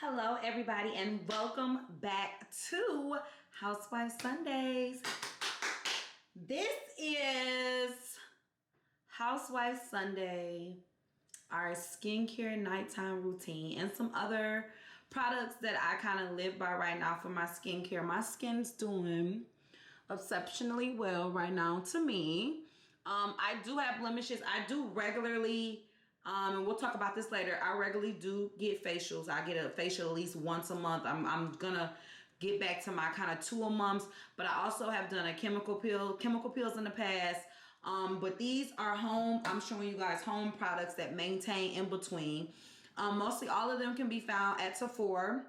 Hello everybody and welcome back to Housewife Sundays. This is Housewife Sunday, our skincare nighttime routine, and some other products that I kind of live by right now for my skincare. My skin's doing exceptionally well right now to me. I do have blemishes. I do regularly, and we'll talk about this later, I regularly do get facials. I get a facial at least once a month. I'm gonna get back to my kind of 2 a month, but I also have done a chemical pills in the past. But these are home, I'm showing you guys home products that maintain in between. Mostly all of them can be found at Sephora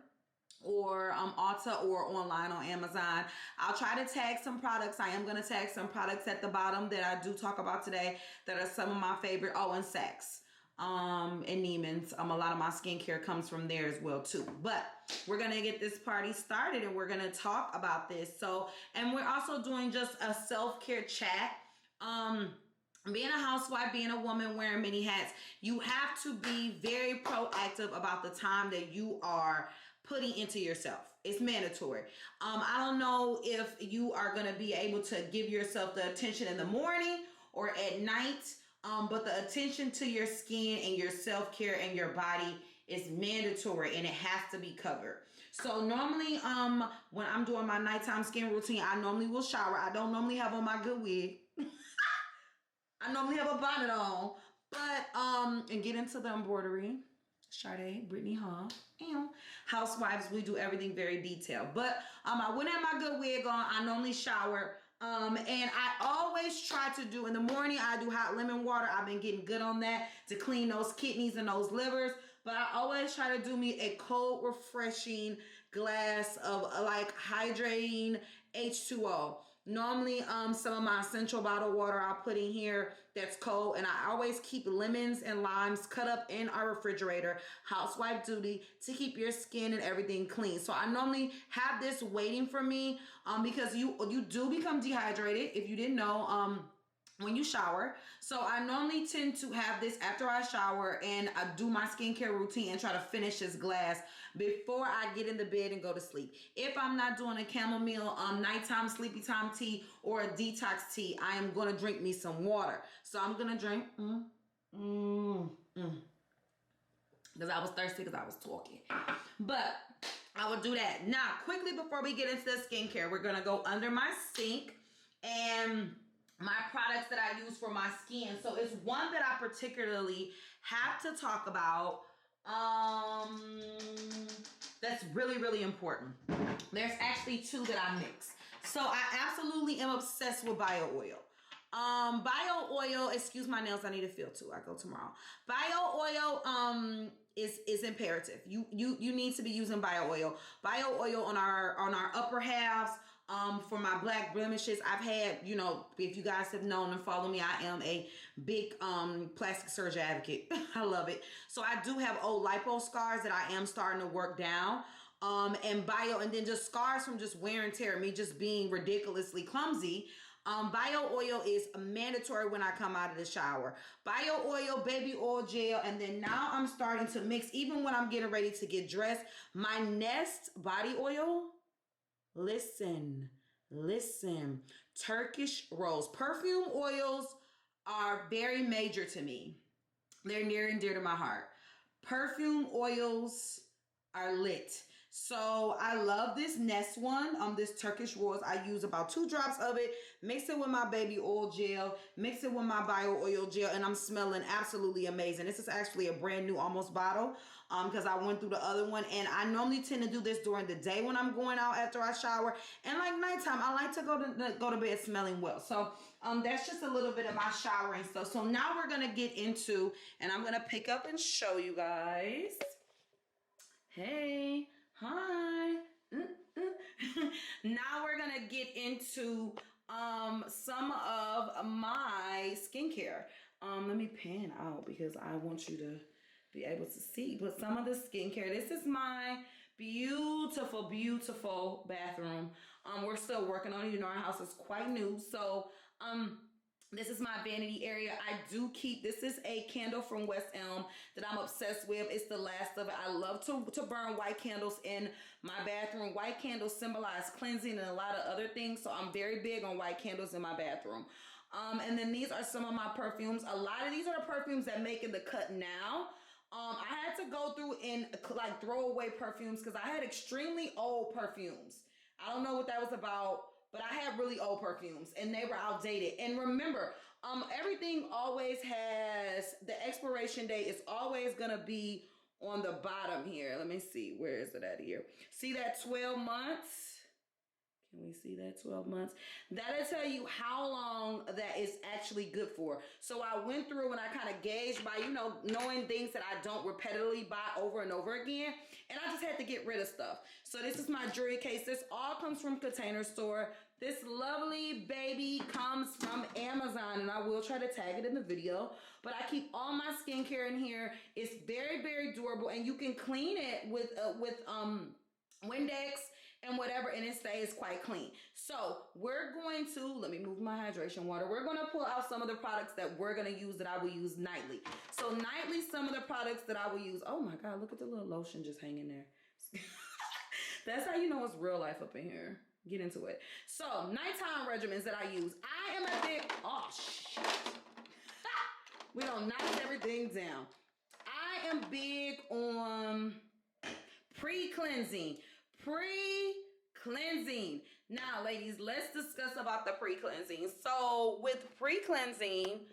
or Ulta or online on Amazon. I'll try to tag some products. I am going to tag some products at the bottom that I do talk about today that are some of my favorite. Oh, and Saks and Neiman's. A lot of my skincare comes from there as well too. But we're going to get this party started and we're going to talk about this. So, and we're also doing just a self-care chat. Being a housewife, being a woman wearing many hats, you have to be very proactive about the time that you are putting into yourself. It's mandatory. I don't know if you are going to be able to give yourself the attention in the morning or at night, but the attention to your skin and your self-care and your body is mandatory and it has to be covered. So normally when I'm doing my nighttime skin routine, I normally will shower. I don't normally have on my good wig. I normally have a bonnet on, but and get into the embroidery. Sade, Brittany Hall, housewives, we do everything very detailed. But I wouldn't have my good wig on. I normally shower. And I always try to do in the morning, I do hot lemon water. I've been getting good on that to clean those kidneys and those livers. But I always try to do me a cold, refreshing glass of like hydrating H2O. Normally, some of my essential bottled water I'll put in here that's cold, and I always keep lemons and limes cut up in our refrigerator. Housewife duty to keep your skin and everything clean. So I normally have this waiting for me because you do become dehydrated if you didn't know. When you shower. So I normally tend to have this after I shower and I do my skincare routine and try to finish this glass before I get in the bed and go to sleep. If I'm not doing a chamomile nighttime sleepy time tea or a detox tea, I am going to drink me some water. So I'm going to drink because I was thirsty because I was talking. But I will do that. Now, quickly before we get into the skincare, we're going to go under my sink and my products that I use for my skin. So it's one that I particularly have to talk about that's really, really important. There's actually 2 that I mix. So I absolutely am obsessed with bio oil. Bio oil, excuse my nails, I need a feel too. I go tomorrow. Bio oil is imperative. You need to be using bio oil. Bio oil on our upper halves. For my black blemishes, I've had, if you guys have known and follow me, I am a big plastic surgery advocate. I love it. So I do have old lipo scars that I am starting to work down. And then just scars from just wear and tear, me just being ridiculously clumsy. Bio oil is mandatory when I come out of the shower. Bio oil, baby oil gel, and then now I'm starting to mix, even when I'm getting ready to get dressed, my Nest body oil. Listen, Turkish rose. Perfume oils are very major to me. They're near and dear to my heart. Perfume oils are lit. So I love this Nest one, this Turkish rose. I use about 2 drops of it, mix it with my baby oil gel, mix it with my bio oil gel, and I'm smelling absolutely amazing. This is actually a brand new almost bottle because I went through the other one, and I normally tend to do this during the day when I'm going out after I shower, and like nighttime, I like to go to bed smelling well. So that's just a little bit of my showering stuff. So now we're gonna get into, and I'm gonna pick up and show you guys. Hey. Hi. Now we're gonna get into some of my skincare. Let me pan out because I want you to be able to see. But some of the skincare. This is my beautiful, beautiful bathroom. We're still working on it. Our house is quite new, so This is my vanity area. I do keep, this is a candle from West Elm that I'm obsessed with. It's the last of it. I love to burn white candles in my bathroom. White candles symbolize cleansing and a lot of other things. So I'm very big on white candles in my bathroom. And then these are some of my perfumes. A lot of these are the perfumes that make the cut now. I had to go through and like throw away perfumes because I had extremely old perfumes. I don't know what that was about. But I had really old perfumes and they were outdated. And remember, everything always has, the expiration date is always gonna be on the bottom here. Let me see, where is it at here? See that 12 months? Can we see that 12 months? That'll tell you how long that is actually good for. So I went through and I kind of gauged by, you know, knowing things that I don't repetitively buy over and over again. And I just had to get rid of stuff. So this is my jewelry case. This all comes from Container Store. This lovely baby comes from Amazon, and I will try to tag it in the video. But I keep all my skincare in here. It's very, very durable, and you can clean it with Windex and whatever, and it stays quite clean. So we're going to, let me move my hydration water. We're going to pull out some of the products that we're going to use that I will use nightly. So nightly, some of the products that I will use. Oh my God, look at the little lotion just hanging there. That's how you know it's real life up in here. Get into it. So nighttime regimens that I use. I am a big, oh shit. We don't knock everything down. I am big on pre-cleansing. Pre-cleansing. Now, ladies, let's discuss about the pre-cleansing. So with pre-cleansing,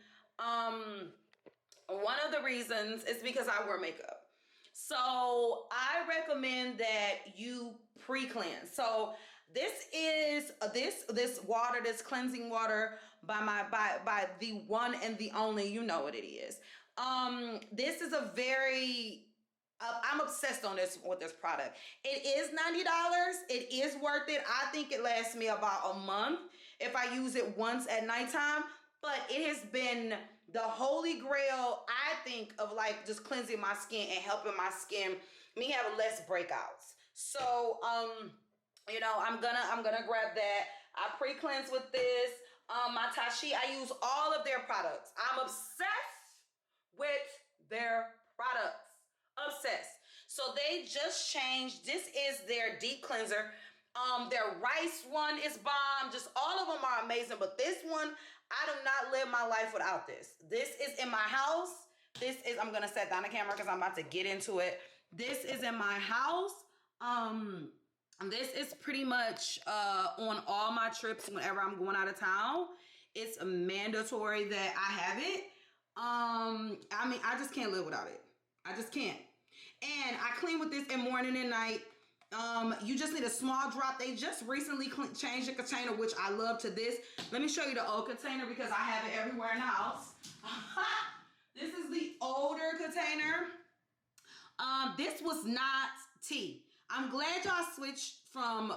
one of the reasons is because I wear makeup. So I recommend that you pre-cleanse. So this is this water, this cleansing water by the one and the only, you know what it is. This is a very I'm obsessed on with this product. It is $90. It is worth it. I think it lasts me about a month if I use it once at nighttime. But it has been the holy grail, I think, of like just cleansing my skin and helping my skin me have less breakouts. So you know, I'm gonna grab that. I pre-cleanse with this. My Tashi, I use all of their products. I'm obsessed with their products. Obsessed. So they just changed. This is their deep cleanser. Their rice one is bomb. Just all of them are amazing. But this one, I do not live my life without this. This is in my house. This is, I'm gonna set down the camera because I'm about to get into it. This is in my house. This is pretty much on all my trips whenever I'm going out of town. It's mandatory that I have it. I mean, I just can't live without it. I just can't. And I clean with this in morning and night. You just need a small drop. They just recently changed the container, which I love, to this. Let me show you the old container because I have it everywhere in the house. This is the older container. This was not tea. I'm glad y'all switched from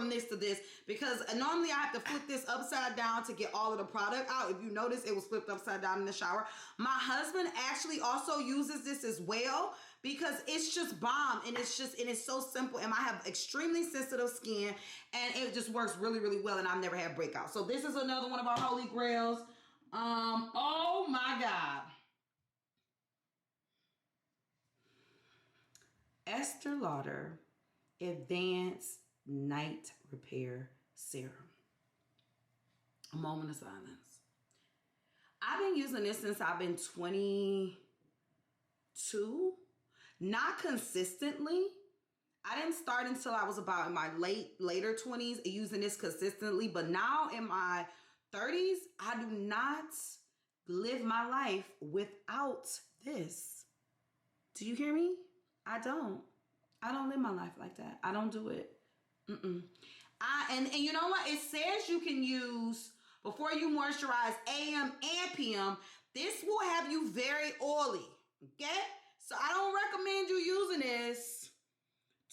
this to this because normally I have to flip this upside down to get all of the product out. If you notice, it was flipped upside down in the shower. My husband actually also uses this as well because it's just bomb, and it's so simple, and I have extremely sensitive skin, and it just works really, really well, and I've never had breakouts. So this is another one of our holy grails. Oh my God. Estee Lauder Advanced Night Repair Serum. A moment of silence. I've been using this since I've been 22. Not consistently. I didn't start until I was about in my later 20s using this consistently. But now in my 30s, I do not live my life without this. Do you hear me? I don't live my life like that. I don't do it. And you know what? It says you can use, before you moisturize AM and PM, this will have you very oily. Okay? So I don't recommend you using this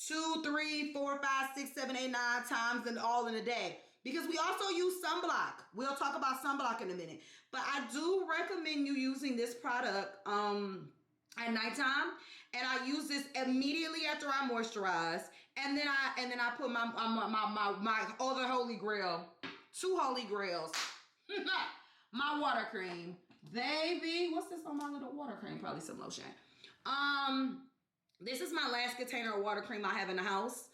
2, 3, 4, 5, 6, 7, 8, 9 times and all in a day. Because we also use sunblock. We'll talk about sunblock in a minute. But I do recommend you using this product at nighttime, and I use this immediately after I moisturize, and then I put my other holy grail, 2 holy grails. my water cream. Baby, what's this on my little water cream? Probably some lotion. This is my last container of water cream I have in the house.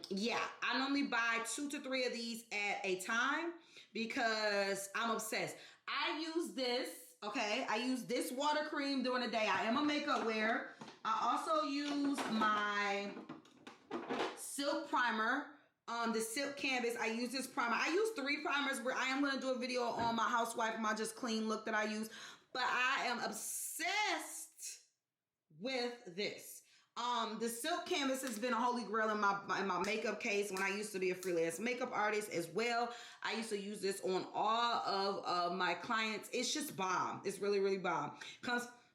Yeah, I normally buy 2 to 3 of these at a time because I'm obsessed. I use this, okay? I use this water cream during the day. I am a makeup wearer. I also use my silk primer. The silk canvas, I use this primer. I use 3 primers, where I am going to do a video on my housewife, my just clean look that I use. But I am obsessed with this. The silk canvas has been a holy grail in my makeup case when I used to be a freelance makeup artist as well. I used to use this on all of my clients. It's just bomb. It's really, really bomb.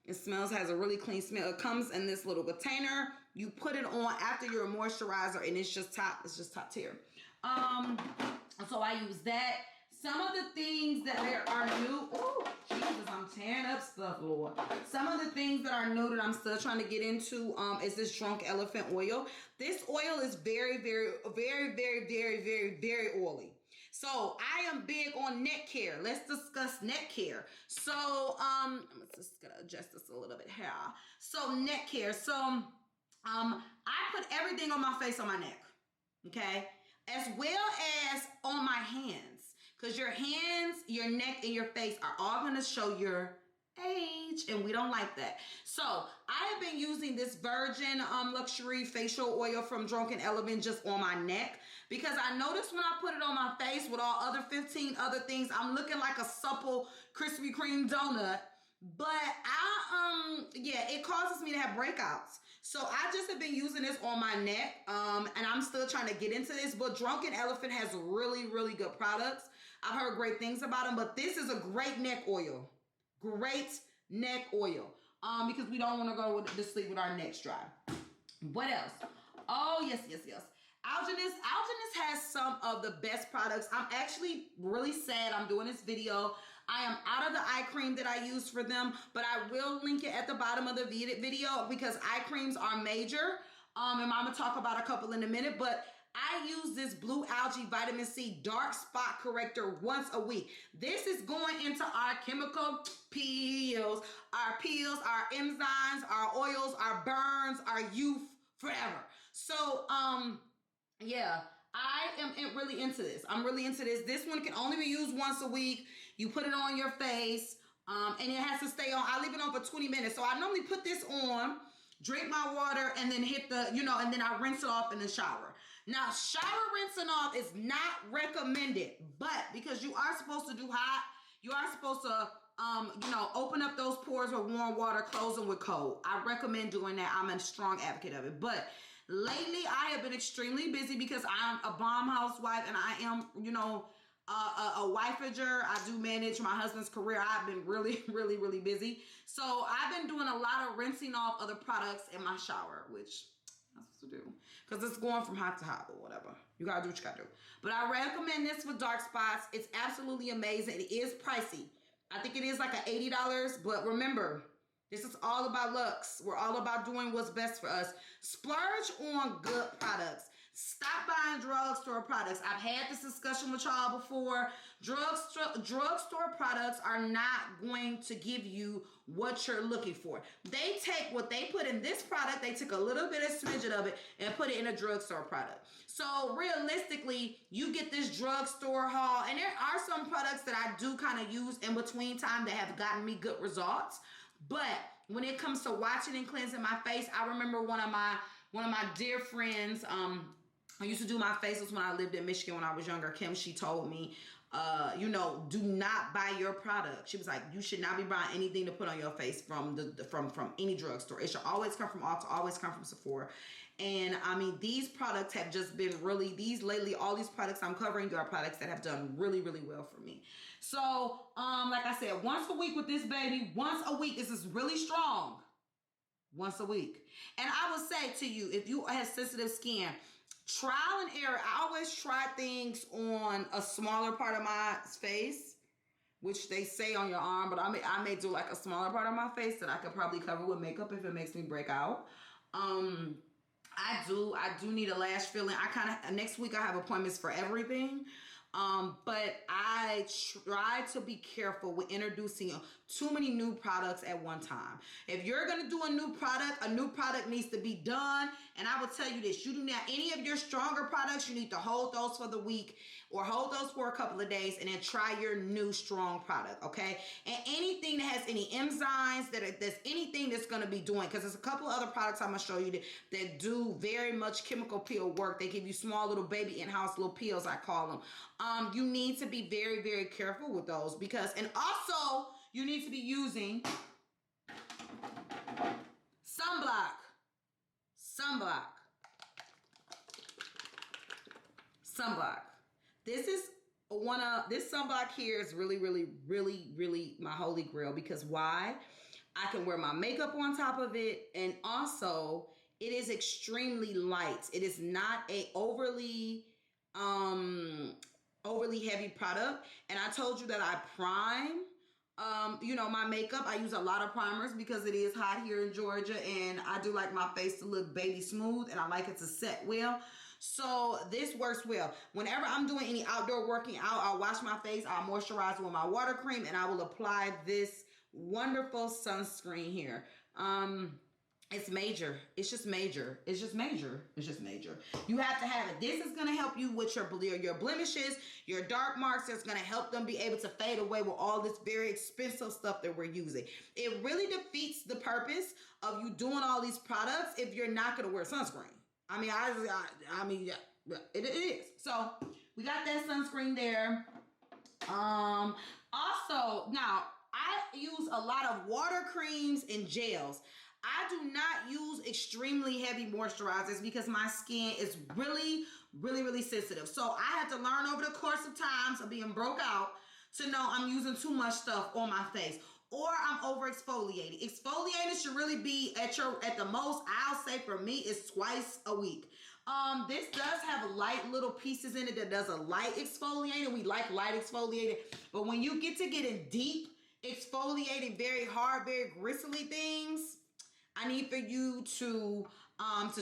It smells, has a really clean smell. It comes in this little container. You put it on after your moisturizer, and it's just top tier. So I use that. Some of the things that are new. Oh, Jesus, I'm tearing up stuff, Lord. Some of the things that are new that I'm still trying to get into is this Drunk Elephant oil. This oil is very, very, very, very, very, very, very oily. So I am big on neck care. Let's discuss neck care. So I'm just gonna adjust this a little bit here. So neck care. So I put everything on my face on my neck, okay, as well as on my hands, because your hands, your neck, and your face are all gonna show your age, and we don't like that. So I have been using this Virgin Luxury facial oil from Drunken Elephant just on my neck, because I noticed when I put it on my face with all other 15 other things, I'm looking like a supple Krispy Kreme donut. But yeah, it causes me to have breakouts. So I just have been using this on my neck, and I'm still trying to get into this. But Drunken Elephant has really, really good products. I've heard great things about them, but this is a great neck oil. Great neck oil. Because we don't want to go to sleep with our necks dry. What else? Oh, yes. Algenist has some of the best products. I'm actually really sad I'm doing this video. I am out of the eye cream that I use for them, but I will link it at the bottom of the video because eye creams are major. And I'm going to talk about a couple in a minute, but I use this Blue Algae Vitamin C Dark Spot Corrector once a week. This is going into our chemical peels, our enzymes, our oils, our burns, our youth, forever. So, yeah, I am really into this. I'm really into this. This one can only be used once a week. You put it on your face, and it has to stay on. I leave it on for 20 minutes. So I normally put this on, drink my water, and then hit the, and then I rinse it off in the shower. Now, shower rinsing off is not recommended, but because you are supposed to do hot, you are supposed to, open up those pores with warm water, close them with cold. I recommend doing that. I'm a strong advocate of it. But lately, I have been extremely busy because I'm a bomb housewife and I am, a wifager. I do manage my husband's career. I've been really, really, really busy. So I've been doing a lot of rinsing off other products in my shower, which I'm supposed to do because it's going from hot to hot or whatever. You gotta do what you gotta do. But I recommend this for dark spots. It's absolutely amazing. It is pricey. I think it is like $80, but remember, this is all about looks. We're all about doing what's best for us. Splurge on good products. Stop buying drugstore products. I've had this discussion with y'all before. Drugstore products are not going to give you what you're looking for. They take what they put in this product, they took a little bit of smidgen of it and put it in a drugstore product. So realistically, you get this drugstore haul, and there are some products that I do kind of use in between time that have gotten me good results. But when it comes to washing and cleansing my face, I remember one of my dear friends, I used to do my facials when I lived in Michigan when I was younger. Kim, she told me, do not buy your product. She was like, you should not be buying anything to put on your face from any drugstore. It should always come from Ulta, always come from Sephora. And I mean, these products have just been really, all these products I'm covering are products that have done really, really well for me. So, like I said, once a week with this baby, once a week, this is really strong. Once a week. And I will say to you, if you have sensitive skin, trial and error. I always try things on a smaller part of my face, which they say on your arm, but I may do like a smaller part of my face that I could probably cover with makeup if it makes me break out. I do need a lash filling. Next week I have appointments for everything. But I try to be careful with introducing too many new products at one time. If you're going to do a new product needs to be done. And I will tell you this, you do not, any of your stronger products, you need to hold those for the week or hold those for a couple of days and then try your new strong product, okay? And anything that has any enzymes, that's anything that's going to be doing, because there's a couple of other products I'm going to show you that do very much chemical peel work. They give you small little baby in-house little peels, I call them. You need to be very, very careful with those because, and also you need to be using sunblock. This sunblock here is really, really, really, really my holy grail because why? I can wear my makeup on top of it, and also it is extremely light. It is not a overly heavy product. And I told you that I prime my makeup. I use a lot of primers because it is hot here in Georgia and I do like my face to look baby smooth and I like it to set well. So this works well. Whenever I'm doing any outdoor working out, I'll wash my face, I'll moisturize with my water cream, and I will apply this wonderful sunscreen here. It's major. It's just major. You have to have it. This is going to help you with your blemishes, your dark marks. It's going to help them be able to fade away with all this very expensive stuff that we're using. It really defeats the purpose of you doing all these products if you're not going to wear sunscreen. I mean, yeah, it is. So we got that sunscreen there. Also, now I use a lot of water creams and gels. I do not use extremely heavy moisturizers because my skin is really, really, really sensitive. So I had to learn over the course of times of being broke out to know I'm using too much stuff on my face. Or I'm over exfoliating. Exfoliating should really be at the most, I'll say for me, is twice a week. This does have light little pieces in it that does a light exfoliating. We like light exfoliating. But when you get to getting deep, exfoliating very hard, very gristly things, I need for you to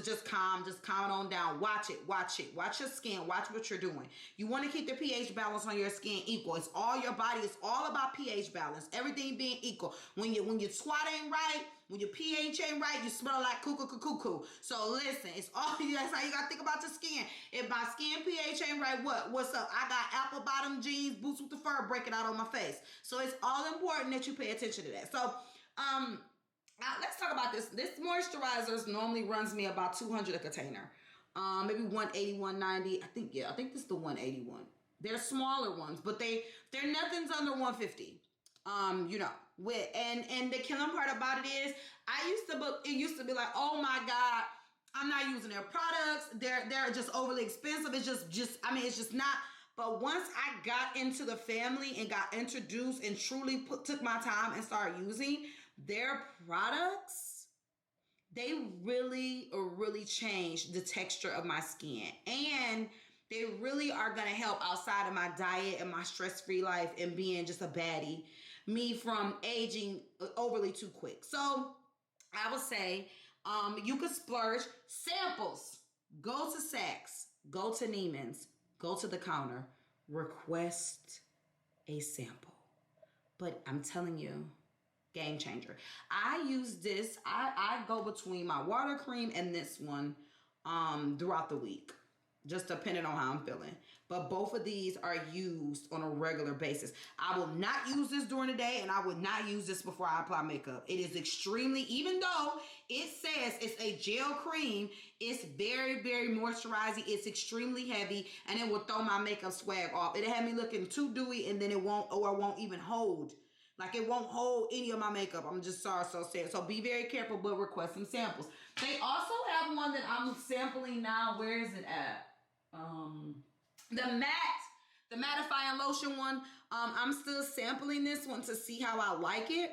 just calm it on down. Watch it. Watch your skin. Watch what you're doing. You want to keep the pH balance on your skin equal. It's all your body. It's all about pH balance. Everything being equal. When your twat ain't right, when your pH ain't right, you smell like cuckoo. So listen, it's all that's how you gotta think about your skin. If my skin pH ain't right, what's up? I got apple bottom jeans, boots with the fur breaking out on my face. So it's all important that you pay attention to that. So now, let's talk about this. This moisturizers normally runs me about $200 a container. Maybe $180, $190. I think this is the $181. They're smaller ones, but they're nothing's under $150. And the killing part about it is it used to be like, oh my God, I'm not using their products. They're just overly expensive. It's just not. But once I got into the family and got introduced and truly took my time and started using their products, they really changed the texture of my skin. And they really are going to help outside of my diet and my stress-free life and being just a baddie, me from aging overly too quick. So I would say you could splurge. Samples. Go to Saks. Go to Neiman's. Go to the counter. Request a sample. But I'm telling you, game changer. I use this. I go between my water cream and this one throughout the week, just depending on how I'm feeling. But both of these are used on a regular basis. I will not use this during the day, and I would not use this before I apply makeup. It is extremely, even though it says it's a gel cream, it's very, very moisturizing. It's extremely heavy, and it will throw my makeup swag off. It'll have me looking too dewy, and then it won't even hold. Like, it won't hold any of my makeup. I'm just sorry, so sad. So be very careful, but request some samples. They also have one that I'm sampling now. Where is it at? The mattifying lotion one. I'm still sampling this one to see how I like it.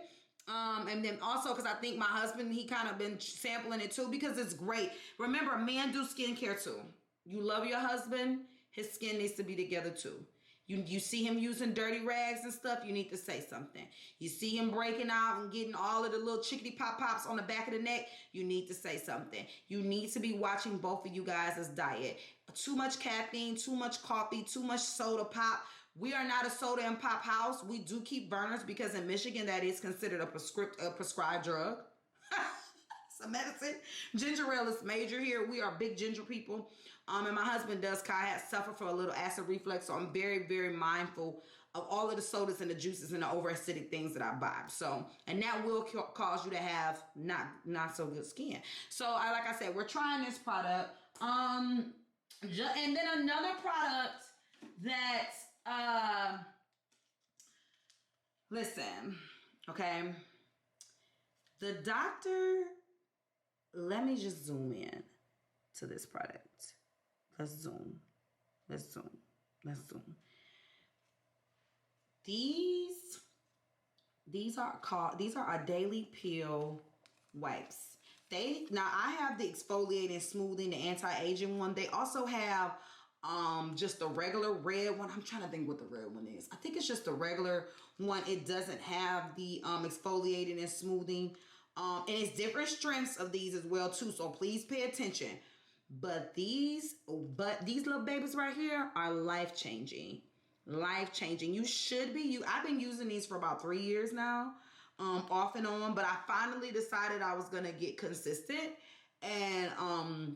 And then also because I think my husband, he kind of been sampling it too because it's great. Remember, men do skincare too. You love your husband, his skin needs to be together too. You see him using dirty rags and stuff, you need to say something. You see him breaking out and getting all of the little chickadee pop-pops on the back of the neck, you need to say something. You need to be watching both of you guys' diet. Too much caffeine, too much coffee, too much soda pop. We are not a soda and pop house. We do keep burners because in Michigan that is considered a prescribed drug. It's a medicine. Ginger ale is major here. We are big ginger people. And my husband does suffer from a little acid reflux. So I'm very, very mindful of all of the sodas and the juices and the over acidic things that I buy. So, and that will cause you to have not so good skin. So like I said, we're trying this product. And then another product that, listen, okay. The doctor, let me just zoom in to this product. Let's zoom. These are our daily peel wipes. Now I have the exfoliating, smoothing, the anti-aging one. They also have just the regular red one. I'm trying to think what the red one is. I think it's just the regular one. It doesn't have the exfoliating and smoothing. And it's different strengths of these as well too. So please pay attention. But these little babies right here are life-changing. Life-changing. You should be. I've been using these for about 3 years now, off and on. But I finally decided I was gonna get consistent and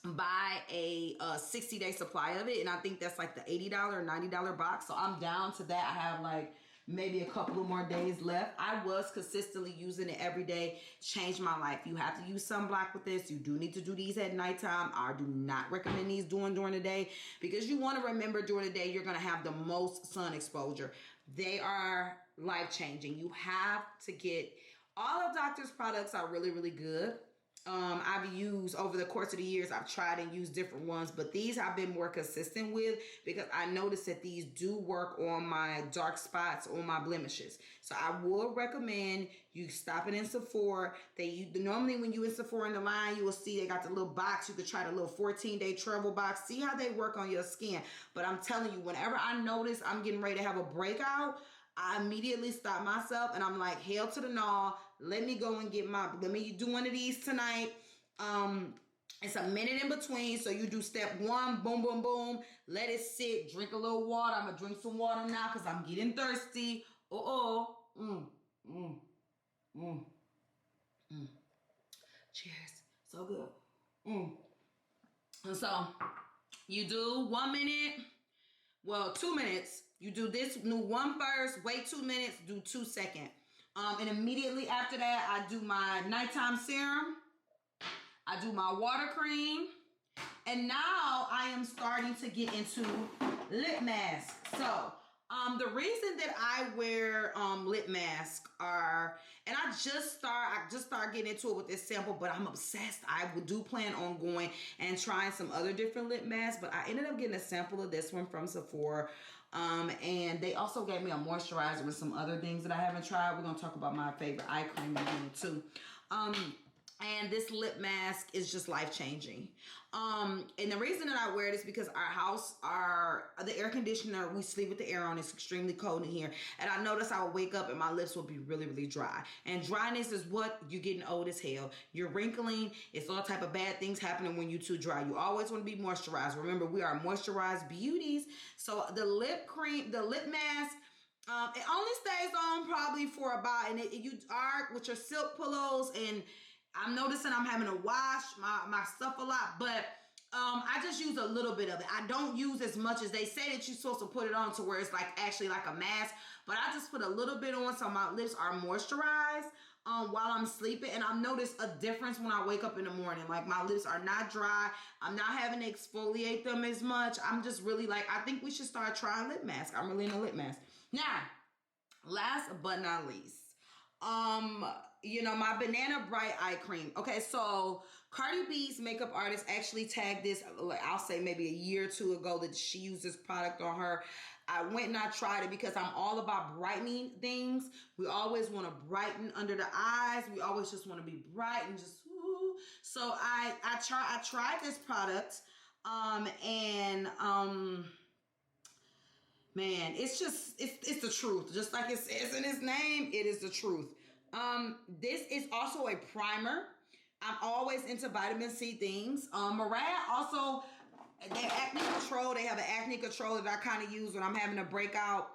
buy a 60-day supply of it. And I think that's like the $80 or $90 box. So I'm down to that. I have like maybe a couple of more days left. I was consistently using it every day. Changed my life. You have to use sunblock with this. You do need to do these at nighttime. I do not recommend these during the day because you want to remember during the day you're going to have the most sun exposure. They are life-changing. You have to get all of Doctor's products are really, really good. I've used over the course of the years, I've tried and used different ones, but these I've been more consistent with because I noticed that these do work on my dark spots, on my blemishes. So I will recommend you stopping in Sephora. Normally when you in Sephora in the line, you will see they got the little box. You could try the little 14-day travel box. See how they work on your skin. But I'm telling you, whenever I notice I'm getting ready to have a breakout, I immediately stop myself and I'm like, hell to the no. Let me go and let me do one of these tonight. It's a minute in between. So you do step 1, boom, boom, boom. Let it sit, drink a little water. I'm going to drink some water now because I'm getting thirsty. Cheers. So good. And so you do 1 minute, 2 minutes. You do this new one first, wait 2 minutes, do 2 second. And immediately after that, I do my nighttime serum. I do my water cream. And now I am starting to get into lip mask. So the reason that I wear lip mask and I just start getting into it with this sample, but I'm obsessed. I do plan on going and trying some other different lip masks, but I ended up getting a sample of this one from Sephora. And they also gave me a moisturizer with some other things that I haven't tried. We're going to talk about my favorite eye cream in here too. And this lip mask is just life-changing. And the reason that I wear it is because our house, the air conditioner, we sleep with the air on. It's extremely cold in here. And I notice I would wake up and my lips will be really, really dry. And dryness is what you're getting old as hell. You're wrinkling. It's all type of bad things happening when you're too dry. You always want to be moisturized. Remember, we are moisturized beauties. So the lip mask, it only stays on probably for about, and you are with your silk pillows, and I'm noticing I'm having to wash my stuff a lot, but I just use a little bit of it. I don't use as much as they say that you're supposed to put it on to where it's like actually like a mask, but I just put a little bit on so my lips are moisturized while I'm sleeping. And I've noticed a difference when I wake up in the morning. Like my lips are not dry. I'm not having to exfoliate them as much. I'm just really like, I think we should start trying lip mask. I'm really into lip mask. Now, last but not least, my Banana Bright eye cream. Okay, so Cardi B's makeup artist actually tagged this, I'll say maybe a year or two ago, that she used this product on her. I went and I tried it because I'm all about brightening things. We always want to brighten under the eyes. We always just want to be bright and just woo. So I tried this product, Man, it's just, it's the truth. Just like it says in its name, it is the truth. This is also a primer. I'm always into vitamin C things. Murad also, their acne control, they have an acne control that I kind of use when I'm having a breakout.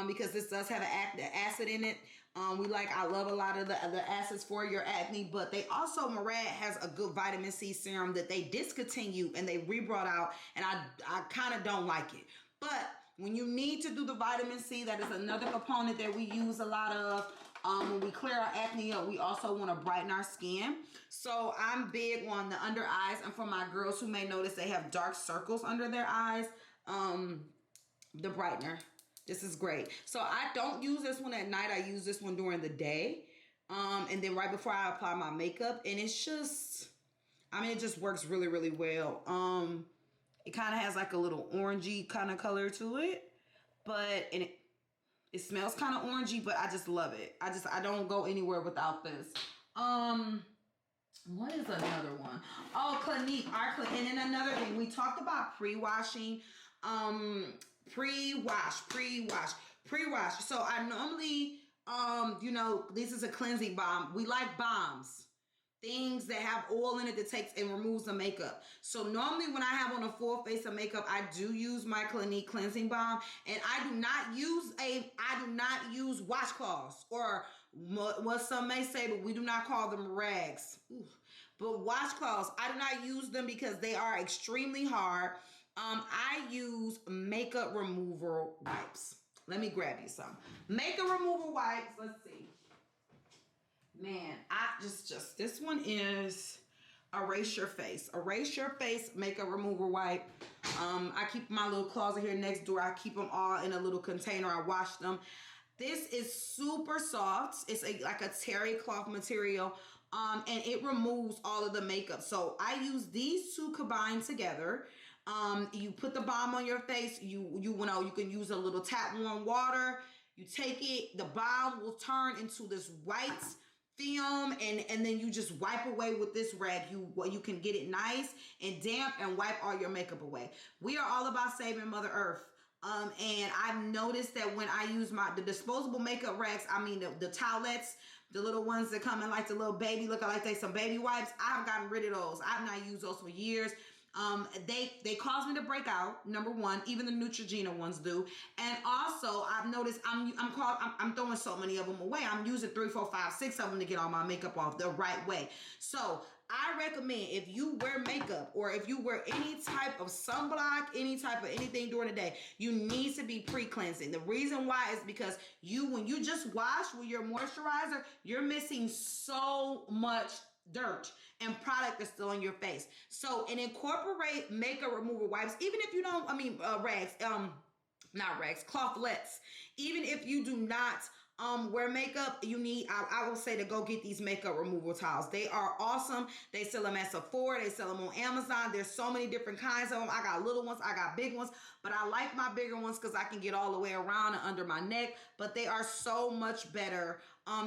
Because this does have an acid in it. I love a lot of the acids for your acne, but they also, Murad has a good vitamin C serum that they discontinued and they re-brought out, and I kind of don't like it. But when you need to do the vitamin C, that is another component that we use a lot of. When we clear our acne up, we also want to brighten our skin. So I'm big on the under eyes, and for my girls who may notice they have dark circles under their eyes, the brightener. This is great. So I don't use this one at night. I use this one during the day. And then right before I apply my makeup. And it's just, I mean, it just works really, really well. It kind of has like a little orangey kind of color to it. And it smells kind of orangey, but I just love it. I don't go anywhere without this. What is another one? Oh, Clinique. And then another thing, we talked about pre-washing. Pre-wash. So I normally, this is a cleansing balm. We like balms. Things that have oil in it that takes and removes the makeup. So normally when I have on a full face of makeup, I do use my Clinique cleansing balm, and I do not use washcloths, or what some may say, but we do not call them rags. Ooh. But washcloths, I do not use them because they are extremely hard. I use makeup remover wipes. Let me grab you some makeup remover wipes. Let's see. Man, this one is Erase Your Face makeup remover wipe. I keep my little closet here next door. I keep them all in a little container. I wash them. This is super soft. It's like a terry cloth material. And it removes all of the makeup. So I use these two combined together. You put the balm on your face. You can use a little tap warm water. You take it, the balm will turn into this white film, and then you just wipe away with this rag. You can get it nice and damp and wipe all your makeup away. We are all about saving Mother Earth. And I've noticed that when I use the disposable makeup rags, I mean the towelettes, the little ones that come in like the little baby, looking like they some baby wipes, I've gotten rid of those. I've not used those for years. They cause me to break out, number one. Even the Neutrogena ones do. And also I've noticed I'm throwing so many of them away. I'm using 3, 4, 5, 6 of them to get all my makeup off the right way. So I recommend, if you wear makeup or if you wear any type of sunblock, any type of anything during the day, you need to be pre-cleansing. The reason why is because when you just wash with your moisturizer, you're missing so much dirt and product that's still on your face. So, and incorporate makeup remover wipes, even if you don't, rags, not rags, clothlets. Even if you do not wear makeup, you need, I will say to go get these makeup removal towels. They are awesome. They sell them at Sephora. They sell them on Amazon. There's so many different kinds of them. I got little ones. I got big ones. But I like my bigger ones because I can get all the way around and under my neck. But they are so much better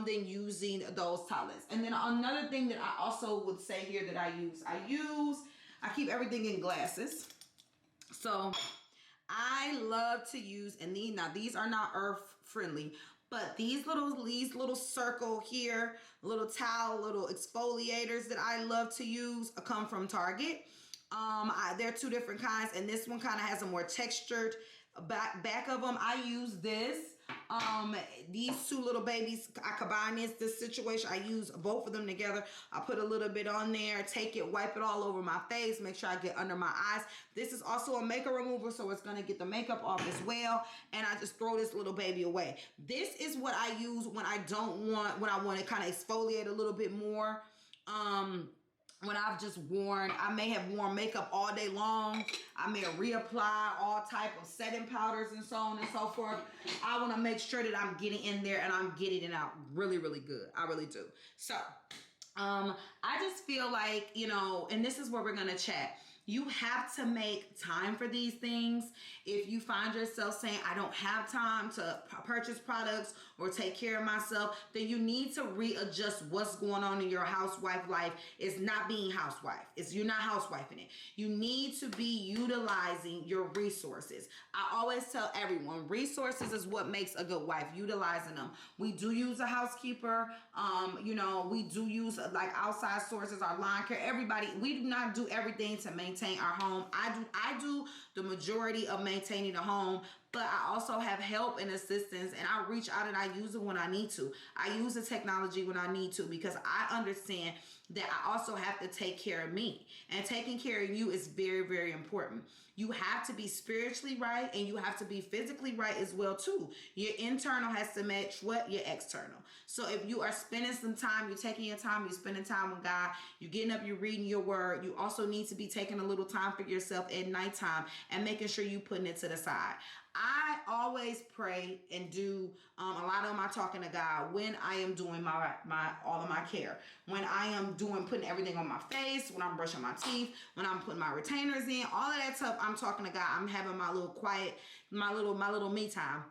than using those towelettes. And then another thing that I also would say here that I keep everything in glasses. So I love to use, and these are not earth friendly, but these little circle here, little towel, little exfoliators that I love to use come from Target. There are two different kinds, and this one kind of has a more textured back of them. I use this. These two little babies, I combine this situation. I use both of them together. I put a little bit on there, take it, wipe it all over my face, make sure I get under my eyes. This is also a makeup remover, so it's going to get the makeup off as well. And I just throw this little baby away. This is what I use when I want to kind of exfoliate a little bit more. When I may have worn makeup all day long. I may reapply all type of setting powders and so on and so forth. I want to make sure that I'm getting in there and I'm getting it out really, really good. I really do. So, I just feel like, and this is where we're going to chat. You have to make time for these things. If you find yourself saying, I don't have time to purchase products or take care of myself, then you need to readjust what's going on in your housewife life. It's not being housewife. You're not housewifing it. You need to be utilizing your resources. I always tell everyone, resources is what makes a good wife, utilizing them. We do use a housekeeper. We do use like outside sources, our lawn care, everybody. We do not do everything to maintain our home. I do the majority of maintaining the home, but I also have help and assistance, and I reach out and I use it when I need to. I use the technology when I need to, because I understand that I also have to take care of me, and taking care of you is very, very important. You have to be spiritually right, and you have to be physically right as well too. Your internal has to match what? Your external. So if you are spending some time, you're taking your time, you're spending time with God, you're getting up, you're reading your word, you also need to be taking a little time for yourself at nighttime and making sure you're putting it to the side. I always pray and do a lot of my talking to God when I am doing my all of my care. When I am putting everything on my face, when I'm brushing my teeth, when I'm putting my retainers in, all of that stuff, I'm talking to God. I'm having my little quiet, my little me time.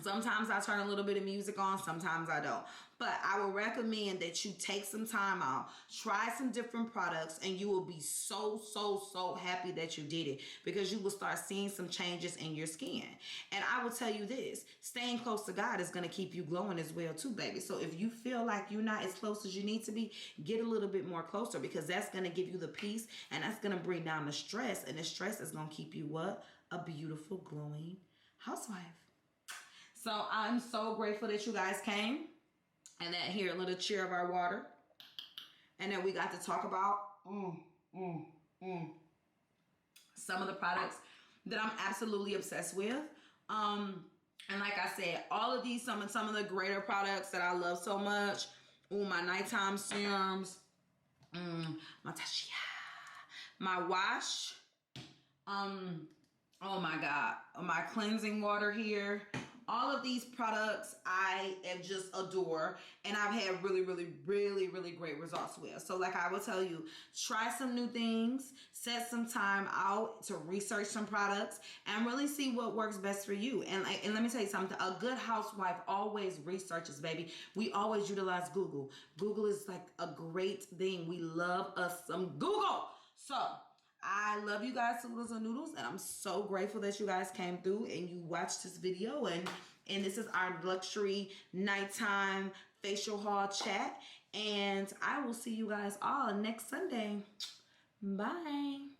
Sometimes I turn a little bit of music on, sometimes I don't. But I would recommend that you take some time out, try some different products, and you will be so, so, so happy that you did it, because you will start seeing some changes in your skin. And I will tell you this, staying close to God is going to keep you glowing as well too, baby. So if you feel like you're not as close as you need to be, get a little bit more closer, because that's going to give you the peace, and that's going to bring down the stress. And the stress is going to keep you what? A beautiful, glowing housewife. So I'm so grateful that you guys came, and that here, a little cheer of our water. And then we got to talk about some of the products that I'm absolutely obsessed with. And like I said, all of these, some of the greater products that I love so much. My nighttime serums, my Tashia, my wash, oh my God, my cleansing water here. All of these products I have just adore, and I've had really, really, really, really great results with. So like I will tell you, try some new things, set some time out to research some products, and really see what works best for you. And let me tell you something, a good housewife always researches, baby. We always utilize Google. Google is like a great thing. We love us some Google. So I love you guys to Oodles and Noodles, and I'm so grateful that you guys came through and you watched this video, and this is our luxury nighttime facial haul chat, and I will see you guys all next Sunday. Bye.